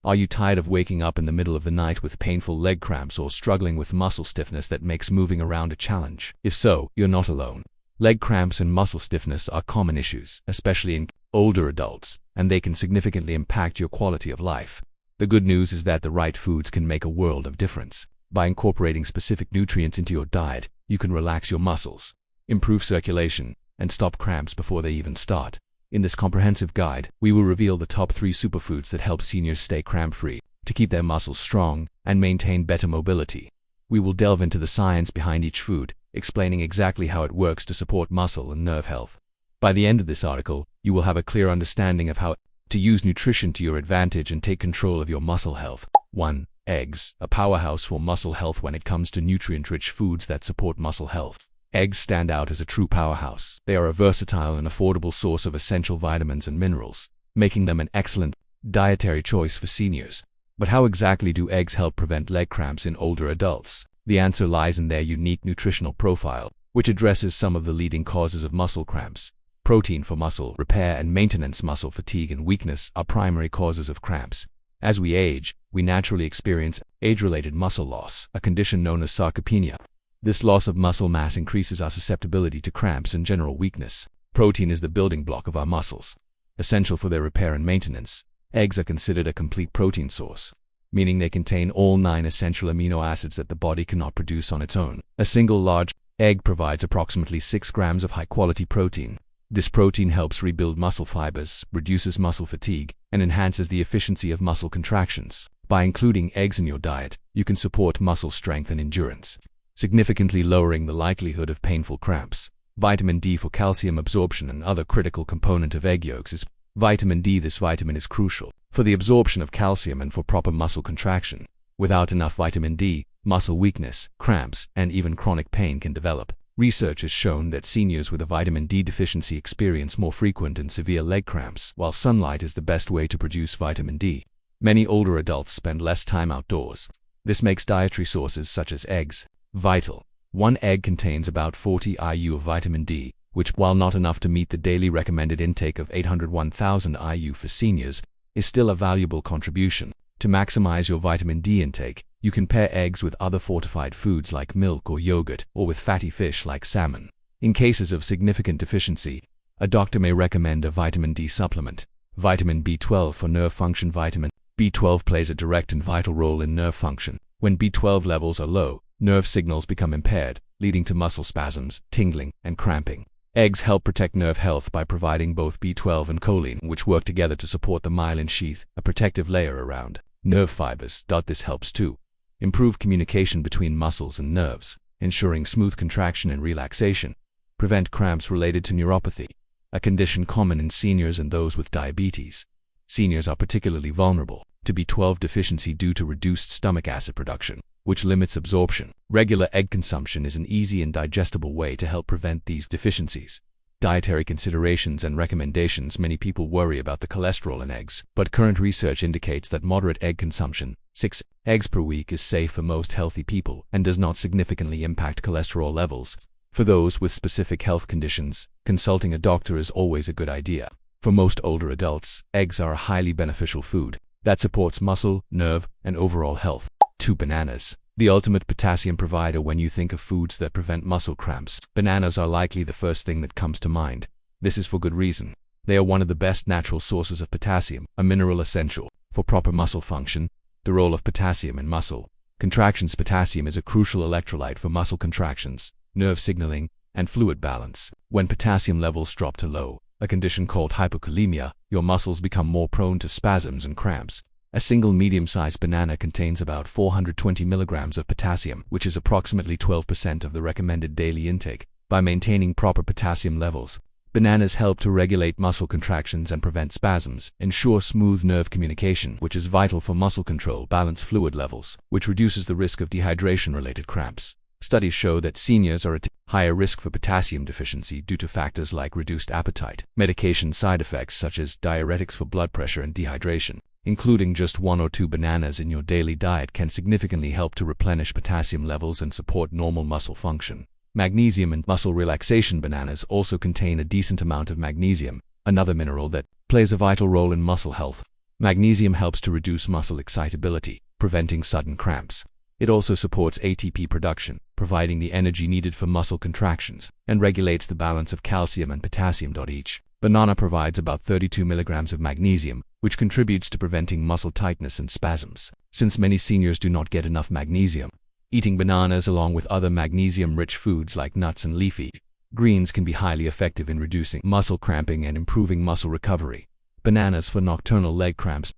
Are you tired of waking up in the middle of the night with painful leg cramps or struggling with muscle stiffness that makes moving around a challenge? If so, you're not alone. Leg cramps and muscle stiffness are common issues, especially in older adults, and they can significantly impact your quality of life. The good news is that the right foods can make a world of difference. By incorporating specific nutrients into your diet, you can relax your muscles, improve circulation, and stop cramps before they even start. In this comprehensive guide, we will reveal the top 3 superfoods that help seniors stay cramp-free, to keep their muscles strong, and maintain better mobility. We will delve into the science behind each food, explaining exactly how it works to support muscle and nerve health. By the end of this article, you will have a clear understanding of how to use nutrition to your advantage and take control of your muscle health. 1. Eggs, a powerhouse for muscle health when it comes to nutrient-rich foods that support muscle health. Eggs stand out as a true powerhouse. They are a versatile and affordable source of essential vitamins and minerals, making them an excellent dietary choice for seniors. But how exactly do eggs help prevent leg cramps in older adults? The answer lies in their unique nutritional profile, which addresses some of the leading causes of muscle cramps. Protein for muscle repair and maintenance. Muscle fatigue and weakness are primary causes of cramps. As we age, we naturally experience age-related muscle loss, a condition known as sarcopenia. This loss of muscle mass increases our susceptibility to cramps and general weakness. Protein is the building block of our muscles, essential for their repair and maintenance. Eggs are considered a complete protein source, meaning they contain all 9 essential amino acids that the body cannot produce on its own. A single large egg provides approximately 6 grams of high-quality protein. This protein helps rebuild muscle fibers, reduces muscle fatigue, and enhances the efficiency of muscle contractions. By including eggs in your diet, you can support muscle strength and endurance, significantly lowering the likelihood of painful cramps. Vitamin D for calcium absorption. Another critical component of egg yolks is vitamin D. This vitamin is crucial for the absorption of calcium and for proper muscle contraction. Without enough vitamin D, muscle weakness, cramps, and even chronic pain can develop. Research has shown that seniors with a vitamin D deficiency experience more frequent and severe leg cramps, while sunlight is the best way to produce vitamin D. Many older adults spend less time outdoors. This makes dietary sources such as eggs vital. One egg contains about 40 IU of vitamin D, which, while not enough to meet the daily recommended intake of 801,000 IU for seniors, is still a valuable contribution. To maximize your vitamin D intake, you can pair eggs with other fortified foods like milk or yogurt, or with fatty fish like salmon. In cases of significant deficiency, a doctor may recommend a vitamin D supplement. Vitamin B12 for nerve function. Vitamin B12 plays a direct and vital role in nerve function. When B12 levels are low, nerve signals become impaired, leading to muscle spasms, tingling, and cramping. Eggs help protect nerve health by providing both B12 and choline, which work together to support the myelin sheath, a protective layer around nerve fibers. This helps to improve communication between muscles and nerves, ensuring smooth contraction and relaxation. Prevent cramps related to neuropathy, a condition common in seniors and those with diabetes. Seniors are particularly vulnerable to B12 deficiency due to reduced stomach acid production, which limits absorption. Regular egg consumption is an easy and digestible way to help prevent these deficiencies. Dietary considerations and recommendations. Many people worry about the cholesterol in eggs, but current research indicates that moderate egg consumption, 6 eggs per week, is safe for most healthy people and does not significantly impact cholesterol levels. For those with specific health conditions, consulting a doctor is always a good idea. For most older adults, eggs are a highly beneficial food that supports muscle, nerve, and overall health. 2. Bananas, the ultimate potassium provider. When you think of foods that prevent muscle cramps, bananas are likely the first thing that comes to mind. This is for good reason. They are one of the best natural sources of potassium, a mineral essential for proper muscle function. The role of potassium in muscle contractions. Potassium is a crucial electrolyte for muscle contractions, nerve signaling, and fluid balance. When potassium levels drop to low, a condition called hypokalemia, your muscles become more prone to spasms and cramps. A single medium-sized banana contains about 420 milligrams of potassium, which is approximately 12% of the recommended daily intake. By maintaining proper potassium levels, bananas help to regulate muscle contractions and prevent spasms, ensure smooth nerve communication, which is vital for muscle control, balance fluid levels, which reduces the risk of dehydration-related cramps. Studies show that seniors are at higher risk for potassium deficiency due to factors like reduced appetite, medication side effects such as diuretics for blood pressure, and dehydration. Including just 1 or 2 bananas in your daily diet can significantly help to replenish potassium levels and support normal muscle function. Magnesium and muscle relaxation. Bananas also contain a decent amount of magnesium, another mineral that plays a vital role in muscle health. Magnesium helps to reduce muscle excitability, preventing sudden cramps. It also supports ATP production, providing the energy needed for muscle contractions, and regulates the balance of calcium and potassium. Each banana provides about 32 milligrams of magnesium, which contributes to preventing muscle tightness and spasms. Since many seniors do not get enough magnesium, eating bananas along with other magnesium-rich foods like nuts and leafy greens can be highly effective in reducing muscle cramping and improving muscle recovery. Bananas for nocturnal leg cramps,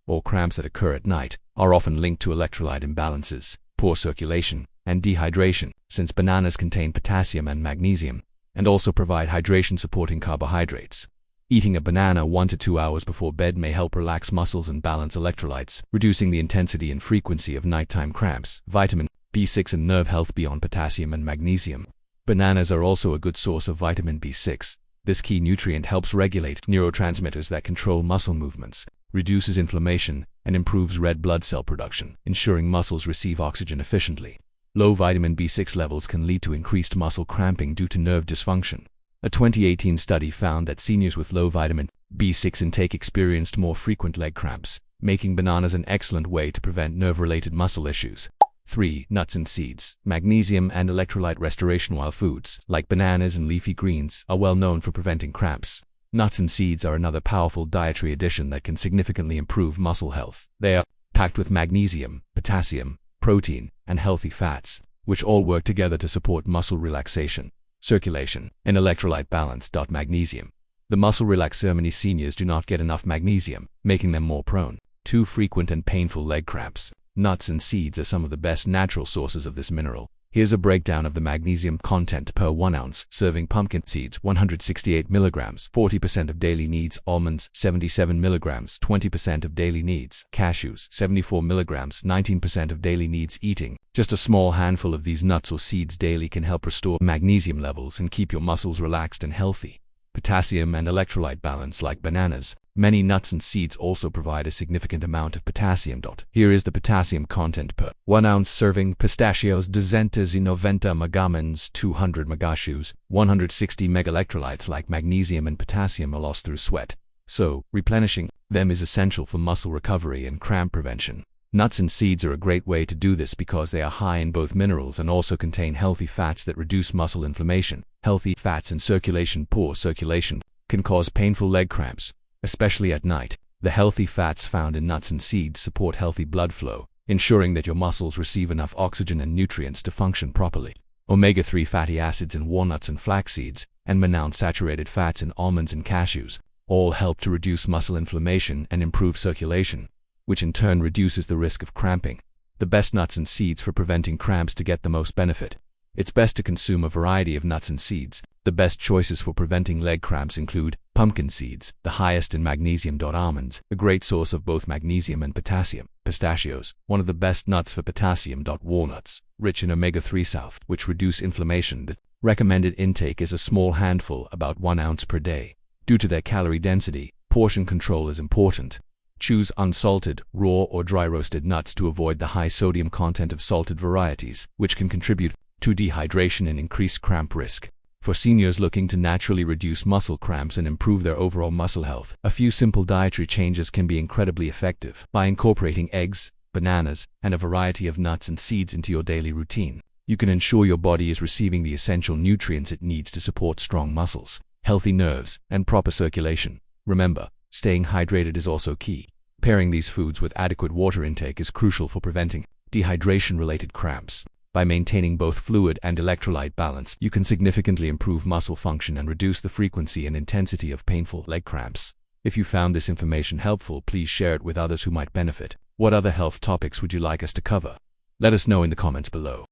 or cramps that occur at night, are often linked to electrolyte imbalances, poor circulation, and dehydration, since bananas contain potassium and magnesium, and also provide hydration-supporting carbohydrates. Eating a banana 1 to 2 hours before bed may help relax muscles and balance electrolytes, reducing the intensity and frequency of nighttime cramps. Vitamin B6 and nerve health beyond potassium and magnesium. Bananas are also a good source of vitamin B6. This key nutrient helps regulate neurotransmitters that control muscle movements, reduces inflammation, and improves red blood cell production, ensuring muscles receive oxygen efficiently. Low vitamin B6 levels can lead to increased muscle cramping due to nerve dysfunction. A 2018 study found that seniors with low vitamin B6 intake experienced more frequent leg cramps, making bananas an excellent way to prevent nerve-related muscle issues. 3. Nuts and seeds. Magnesium and electrolyte restoration. While foods like bananas and leafy greens are well known for preventing cramps, nuts and seeds are another powerful dietary addition that can significantly improve muscle health. They are packed with magnesium, potassium, protein, and healthy fats, which all work together to support muscle relaxation, circulation, and electrolyte balance. Magnesium. The muscle relaxer. Many seniors do not get enough magnesium, making them more prone to frequent and painful leg cramps. Nuts and seeds are some of the best natural sources of this mineral. Here's a breakdown of the magnesium content per 1 ounce serving. Pumpkin seeds 168 milligrams, 40% of daily needs. Almonds 77 milligrams, 20% of daily needs. Cashews 74 milligrams, 19% of daily needs. Eating just a small handful of these nuts or seeds daily can help restore magnesium levels and keep your muscles relaxed and healthy. Potassium and electrolyte balance. Like bananas, many nuts and seeds also provide a significant amount of potassium. Here is the potassium content per 1 ounce serving. Pistachios 290 megamins, 200 megashews, 160 mega. Electrolytes like magnesium and potassium are lost through sweat, so replenishing them is essential for muscle recovery and cramp prevention. Nuts and seeds are a great way to do this because they are high in both minerals and also contain healthy fats that reduce muscle inflammation. Healthy fats and circulation. Poor circulation can cause painful leg cramps, especially at night. The healthy fats found in nuts and seeds support healthy blood flow, ensuring that your muscles receive enough oxygen and nutrients to function properly. Omega-3 fatty acids in walnuts and flax seeds, and monounsaturated fats in almonds and cashews, all help to reduce muscle inflammation and improve circulation, which in turn reduces the risk of cramping. The best nuts and seeds for preventing cramps. To get the most benefit, it's best to consume a variety of nuts and seeds. The best choices for preventing leg cramps include pumpkin seeds, the highest in magnesium. Almonds, a great source of both magnesium and potassium. Pistachios, one of the best nuts for potassium. Walnuts, rich in omega-3 south, which reduce inflammation. The recommended intake is a small handful, about 1 ounce per day. Due to their calorie density, portion control is important. Choose unsalted, raw, or dry roasted nuts to avoid the high sodium content of salted varieties, which can contribute to dehydration and increased cramp risk. For seniors looking to naturally reduce muscle cramps and improve their overall muscle health, a few simple dietary changes can be incredibly effective. By incorporating eggs, bananas, and a variety of nuts and seeds into your daily routine, you can ensure your body is receiving the essential nutrients it needs to support strong muscles, healthy nerves, and proper circulation. Remember, staying hydrated is also key. Pairing these foods with adequate water intake is crucial for preventing dehydration-related cramps. By maintaining both fluid and electrolyte balance, you can significantly improve muscle function and reduce the frequency and intensity of painful leg cramps. If you found this information helpful, please share it with others who might benefit. What other health topics would you like us to cover? Let us know in the comments below.